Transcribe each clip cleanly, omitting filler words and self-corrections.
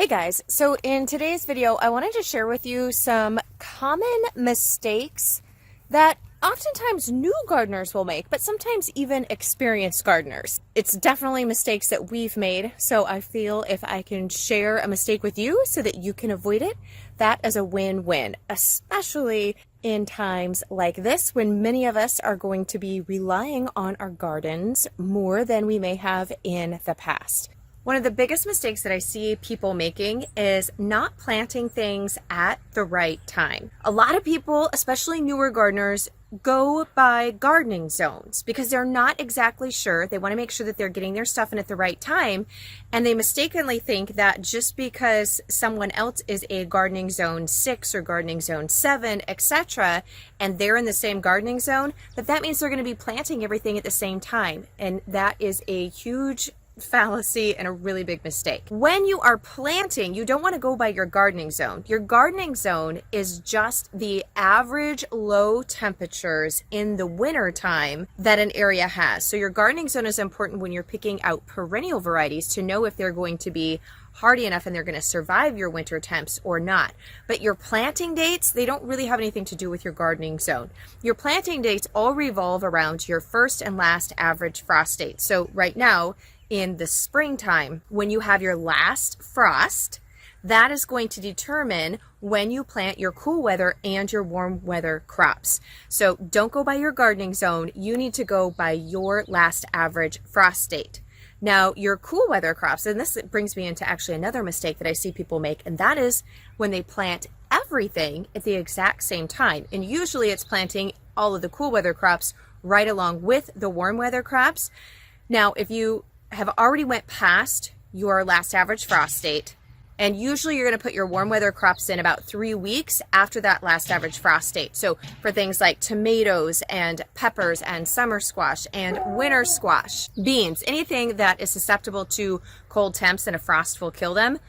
Hey guys, so in today's video, I wanted to share with you some common mistakes that oftentimes new gardeners will make, but sometimes even experienced gardeners. It's definitely mistakes that we've made, so I feel if I can share a mistake with you so that you can avoid it, that is a win-win, especially in times like this when many of us are going to be relying on our gardens more than we may have in the past. One of the biggest mistakes that I see people making is not planting things at the right time. A lot of people, especially newer gardeners, go by gardening zones because they're not exactly sure. They want to make sure that they're getting their stuff in at the right time, and they mistakenly think that just because someone else is a gardening zone 6 or gardening zone 7, etc., and they're in the same gardening zone, that means they're going to be planting everything at the same time, and that is a huge fallacy and a really big mistake. When you are planting, you don't want to go by your gardening zone. Your gardening zone is just the average low temperatures in the winter time that an area has. So your gardening zone is important when you're picking out perennial varieties to know if they're going to be hardy enough and they're going to survive your winter temps or not. But your planting dates, they don't really have anything to do with your gardening zone. Your planting dates all revolve around your first and last average frost date. So right now, in the springtime, when you have your last frost, that is going to determine when you plant your cool weather and your warm weather crops. So don't go by your gardening zone. You need to go by your last average frost date. Now, your cool weather crops, and this brings me into actually another mistake that I see people make, and that is when they plant everything at the exact same time. And usually it's planting all of the cool weather crops right along with the warm weather crops. Now, if you have already went past your last average frost date, and usually you're going to put your warm weather crops in about 3 weeks after that last average frost date. So for things like tomatoes and peppers and summer squash and winter squash, beans, anything that is susceptible to cold temps and a frost will kill them,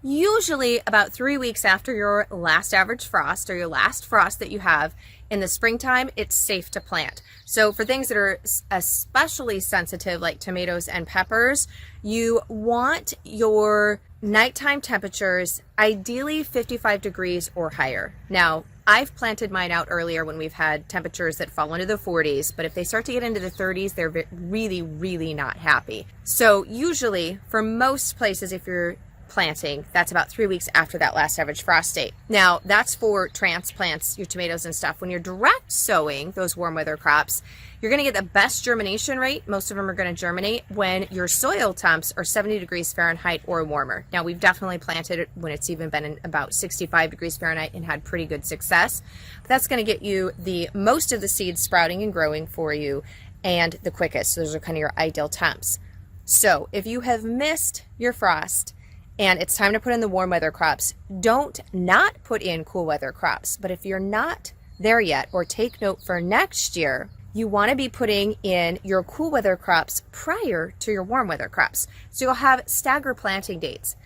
usually about 3 weeks after your last average frost or your last frost that you have in the springtime, it's safe to plant. So for things that are especially sensitive like tomatoes and peppers, you want your nighttime temperatures ideally 55 degrees or higher. Now, I've planted mine out earlier when we've had temperatures that fall into the 40s, but if they start to get into the 30s, they're really not happy. So usually for most places, if you're planting, that's about 3 weeks after that last average frost date. Now, that's for transplants, your tomatoes and stuff. When you're direct sowing those warm weather crops, you're going to get the best germination rate. Most of them are going to germinate when your soil temps are 70 degrees Fahrenheit or warmer. Now, we've definitely planted it when it's even been in about 65 degrees Fahrenheit and had pretty good success. But that's going to get you the most of the seeds sprouting and growing for you and the quickest. So those are kind of your ideal temps. So if you have missed your frost and it's time to put in the warm weather crops, don't not put in cool weather crops. But if you're not there yet, or take note for next year, you want to be putting in your cool weather crops prior to your warm weather crops. So you'll have stagger planting dates.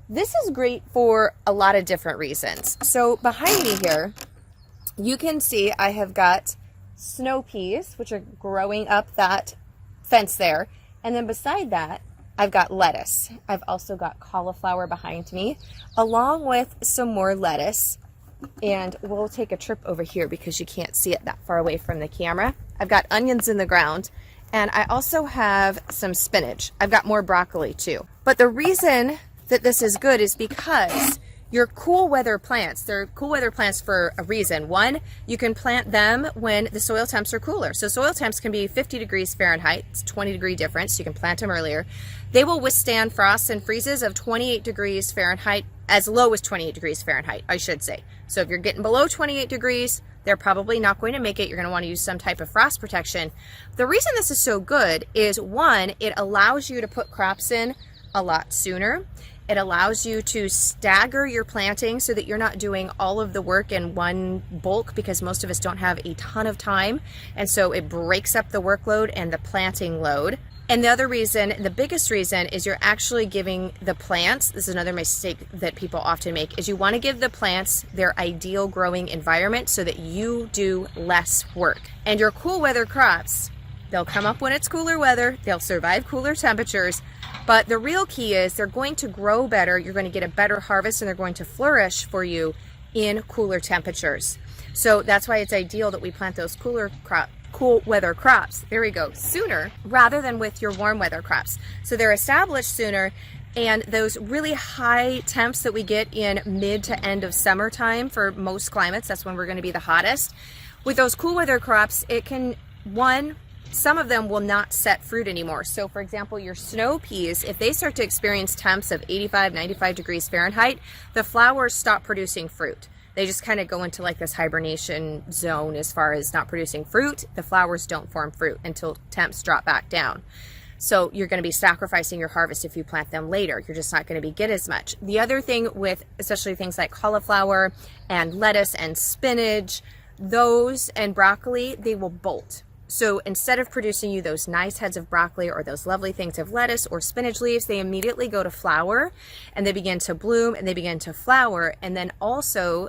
This is great for a lot of different reasons. So behind me here, you can see I have got snow peas, which are growing up that fence there. And then beside that, I've got lettuce. I've also got cauliflower behind me, along with some more lettuce. And we'll take a trip over here because you can't see it that far away from the camera. I've got onions in the ground, and I also have some spinach. I've got more broccoli too. But the reason that this is good is because your cool weather plants, they're cool weather plants for a reason. One, you can plant them when the soil temps are cooler. So soil temps can be 50 degrees Fahrenheit. It's 20-degree difference. You can plant them earlier. They will withstand frosts and freezes of 28 degrees Fahrenheit, as low as 28 degrees Fahrenheit, I should say. So if you're getting below 28 degrees, they're probably not going to make it. You're going to want to use some type of frost protection. The reason this is so good is, one, it allows you to put crops in a lot sooner. It allows you to stagger your planting so that you're not doing all of the work in one bulk, because most of us don't have a ton of time. And so it breaks up the workload and the planting load. And the other reason, the biggest reason, is you're actually giving the plants, this is another mistake that people often make, is you want to give the plants their ideal growing environment so that you do less work. And your cool weather crops, they'll come up when it's cooler weather, they'll survive cooler temperatures, But the real key is they're going to grow better, you're going to get a better harvest, and they're going to flourish for you in cooler temperatures. So that's why it's ideal that we plant those cool weather crops, there we go, sooner rather than with your warm weather crops. So they're established sooner, and those really high temps that we get in mid to end of summertime for most climates, that's when we're going to be the hottest. With those cool weather crops, it can, some of them will not set fruit anymore. So for example, your snow peas, if they start to experience temps of 85, 95 degrees Fahrenheit, the flowers stop producing fruit. They just kind of go into like this hibernation zone as far as not producing fruit. The flowers don't form fruit until temps drop back down. So you're going to be sacrificing your harvest if you plant them later. You're just not going to get as much. The other thing with especially things like cauliflower and lettuce and spinach, those and broccoli, they will bolt. So instead of producing you those nice heads of broccoli or those lovely things of lettuce or spinach leaves, they immediately go to flower and they begin to bloom and they begin to flower. And then also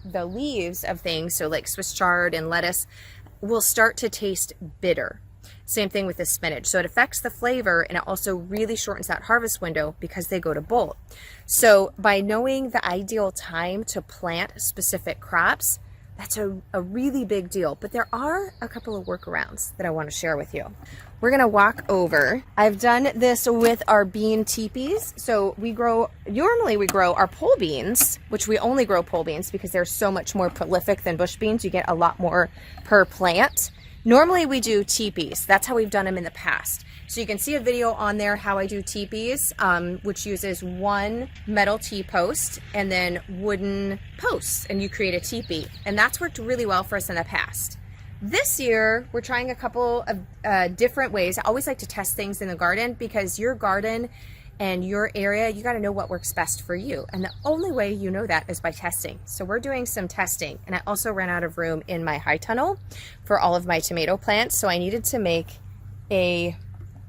the leaves of things, so like Swiss chard and lettuce, will start to taste bitter. Same thing with the spinach. So it affects the flavor, and it also really shortens that harvest window because they go to bolt. So by knowing the ideal time to plant specific crops, that's a really big deal. But there are a couple of workarounds that I want to share with you. We're going to walk over. I've done this with our bean teepees. So normally we grow our pole beans, which we only grow pole beans because they're so much more prolific than bush beans. You get a lot more per plant. Normally we do teepees. That's how we've done them in the past. So you can see a video on there how I do teepees, which uses one metal T-post and then wooden posts, and you create a teepee. And that's worked really well for us in the past. This year, we're trying a couple of different ways. I always like to test things in the garden because your garden and your area, you got to know what works best for you. And the only way you know that is by testing. So we're doing some testing. And I also ran out of room in my high tunnel for all of my tomato plants. So I needed to make a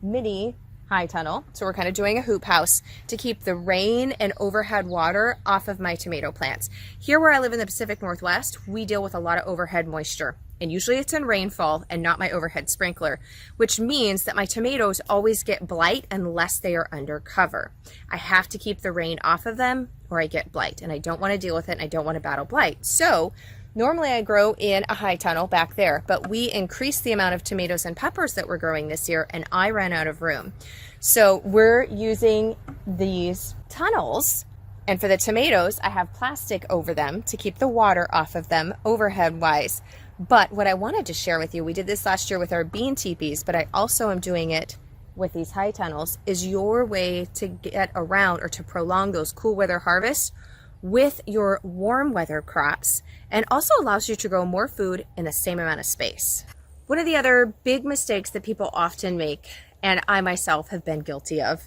mini high tunnel. So we're kind of doing a hoop house to keep the rain and overhead water off of my tomato plants. Here where I live in the Pacific Northwest, we deal with a lot of overhead moisture. And usually it's in rainfall and not my overhead sprinkler, which means that my tomatoes always get blight unless they are under cover. I have to keep the rain off of them or I get blight, and I don't want to deal with it and I don't want to battle blight. So normally I grow in a high tunnel back there, but we increased the amount of tomatoes and peppers that we're growing this year and I ran out of room. So we're using these tunnels, and for the tomatoes, I have plastic over them to keep the water off of them overhead wise. But what I wanted to share with you, we did this last year with our bean teepees, but I also am doing it with these high tunnels, is your way to get around or to prolong those cool weather harvests with your warm weather crops, and also allows you to grow more food in the same amount of space. One of the other big mistakes that people often make, and I myself have been guilty of,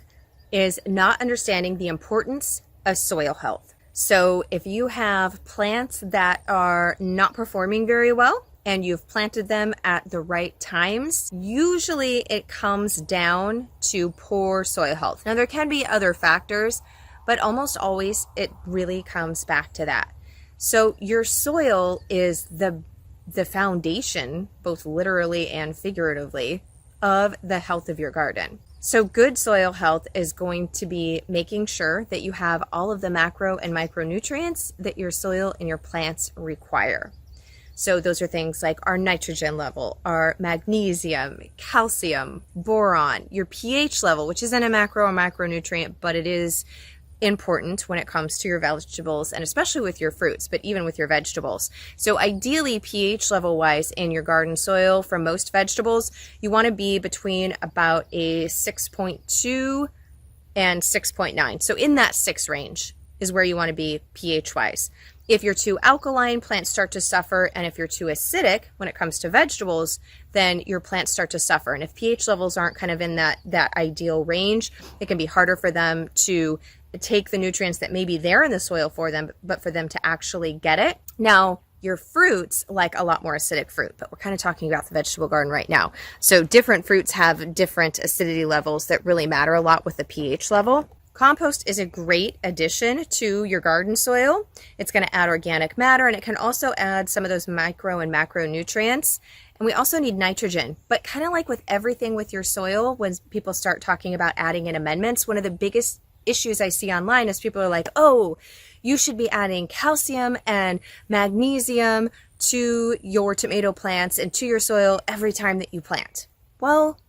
is not understanding the importance of soil health. So if you have plants that are not performing very well and you've planted them at the right times, usually it comes down to poor soil health. Now there can be other factors, but almost always it really comes back to that. So your soil is the foundation, both literally and figuratively, of the health of your garden. So good soil health is going to be making sure that you have all of the macro and micronutrients that your soil and your plants require. So those are things like our nitrogen level, our magnesium, calcium, boron, your pH level, which isn't a macro or micronutrient, but it is important when it comes to your vegetables and especially with your fruits, but even with your vegetables. So ideally, pH level wise in your garden soil for most vegetables, you want to be between about a 6.2 and 6.9. So in that 6 range is where you want to be pH wise. If you're too alkaline, plants start to suffer. And if you're too acidic when it comes to vegetables, then your plants start to suffer. And if pH levels aren't kind of in that ideal range, it can be harder for them to take the nutrients that may be there in the soil for them, but for them to actually get it. Now, your fruits like a lot more acidic fruit, but we're kind of talking about the vegetable garden right now. So different fruits have different acidity levels that really matter a lot with the pH level. Compost is a great addition to your garden soil. It's going to add organic matter, and it can also add some of those micro and macronutrients. And we also need nitrogen. But kind of like with everything with your soil, when people start talking about adding in amendments, one of the biggest issues I see online is people are like, oh, you should be adding calcium and magnesium to your tomato plants and to your soil every time that you plant. Well,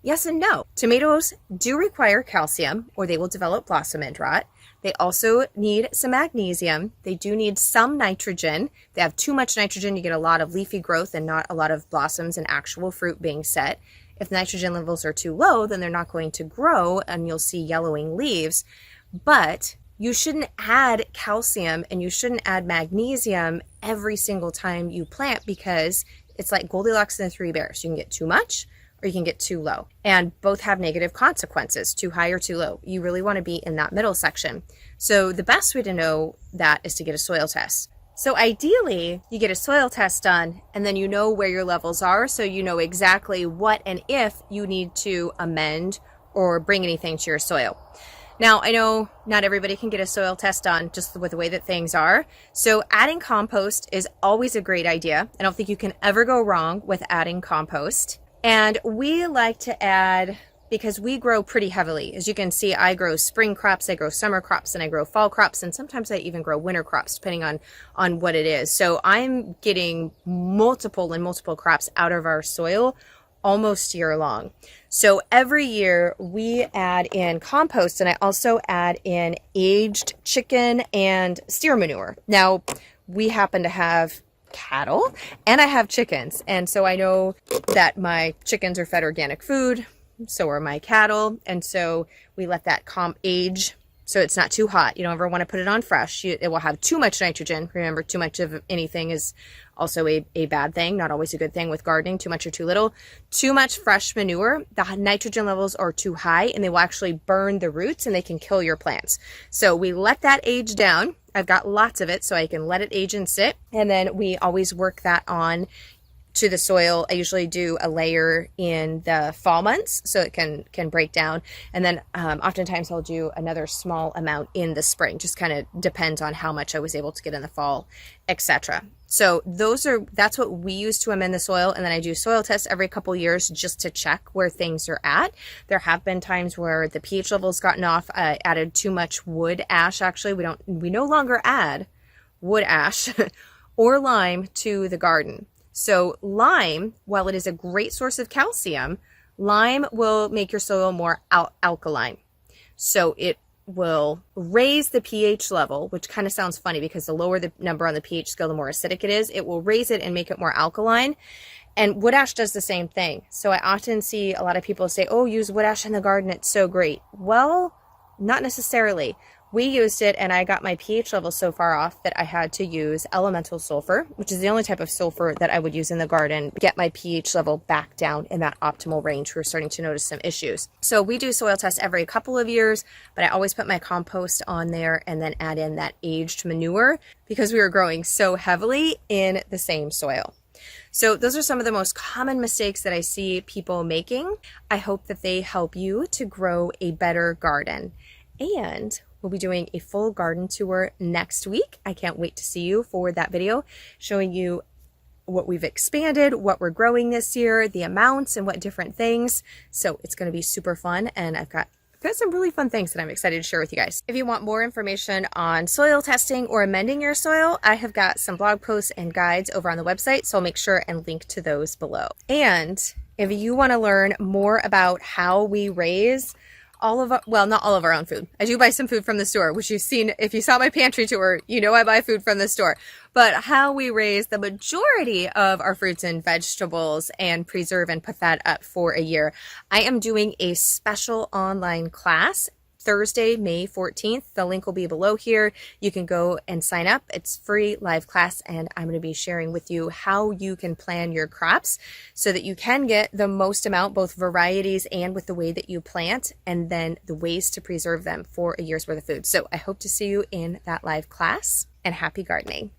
yes and no. Tomatoes do require calcium or they will develop blossom end rot. They also need some magnesium. They do need some nitrogen. If they have too much nitrogen, you get a lot of leafy growth and not a lot of blossoms and actual fruit being set. If the nitrogen levels are too low, then they're not going to grow and you'll see yellowing leaves. But you shouldn't add calcium and you shouldn't add magnesium every single time you plant, because it's like Goldilocks and the Three Bears. You can get too much or you can get too low, and both have negative consequences, too high or too low. You really want to be in that middle section. So the best way to know that is to get a soil test. So ideally, you get a soil test done and then you know where your levels are, so you know exactly what and if you need to amend or bring anything to your soil. Now, I know not everybody can get a soil test done just with the way that things are. So adding compost is always a great idea. I don't think you can ever go wrong with adding compost. And we like to add, because we grow pretty heavily. As you can see, I grow spring crops, I grow summer crops, and I grow fall crops, and sometimes I even grow winter crops, depending on what it is. So I'm getting multiple crops out of our soil almost year long. So every year we add in compost, and I also add in aged chicken and steer manure. Now, we happen to have cattle and I have chickens, and so I know that my chickens are fed organic food, so are my cattle, and so we let that age so it's not too hot. You don't ever want to put it on fresh. It will have too much nitrogen. Remember, too much of anything is also a bad thing, not always a good thing with gardening, too much or too little. Too much fresh manure, the nitrogen levels are too high and they will actually burn the roots and they can kill your plants. So we let that age down. I've got lots of it, so I can let it age and sit. And then we always work that on to the soil. I usually do a layer in the fall months so it can break down. And then oftentimes I'll do another small amount in the spring. Just kind of depends on how much I was able to get in the fall, etc. So that's what we use to amend the soil. And then I do soil tests every couple years just to check where things are at. There have been times where the pH level's gotten off. I added too much wood ash. Actually, we no longer add wood ash or lime to the garden. So lime, while it is a great source of calcium, lime will make your soil more alkaline. So it will raise the pH level, which kind of sounds funny because the lower the number on the pH scale, the more acidic it is. It will raise it and make it more alkaline. And wood ash does the same thing. So I often see a lot of people say, oh, use wood ash in the garden, it's so great. Well, not necessarily. We used it and I got my pH level so far off that I had to use elemental sulfur, which is the only type of sulfur that I would use in the garden, to get my pH level back down in that optimal range. We're starting to notice some issues. So we do soil tests every couple of years, but I always put my compost on there and then add in that aged manure because we were growing so heavily in the same soil. So those are some of the most common mistakes that I see people making. I hope that they help you to grow a better garden. And we'll be doing a full garden tour next week. I can't wait to see you for that video, showing you what we've expanded, what we're growing this year, the amounts, and what different things. So it's going to be super fun, and I've got some really fun things that I'm excited to share with you guys. If you want more information on soil testing or amending your soil, I have got some blog posts and guides over on the website, so I'll make sure and link to those below. And if you want to learn more about how we raise not all of our own food. I do buy some food from the store, which you've seen. If you saw my pantry tour, you know I buy food from the store. But how we raise the majority of our fruits and vegetables and preserve and put that up for a year. I am doing a special online class Thursday, May 14th. The link will be below here. You can go and sign up. It's free live class, and I'm going to be sharing with you how you can plan your crops so that you can get the most amount, both varieties and with the way that you plant, and then the ways to preserve them for a year's worth of food. So I hope to see you in that live class, and happy gardening.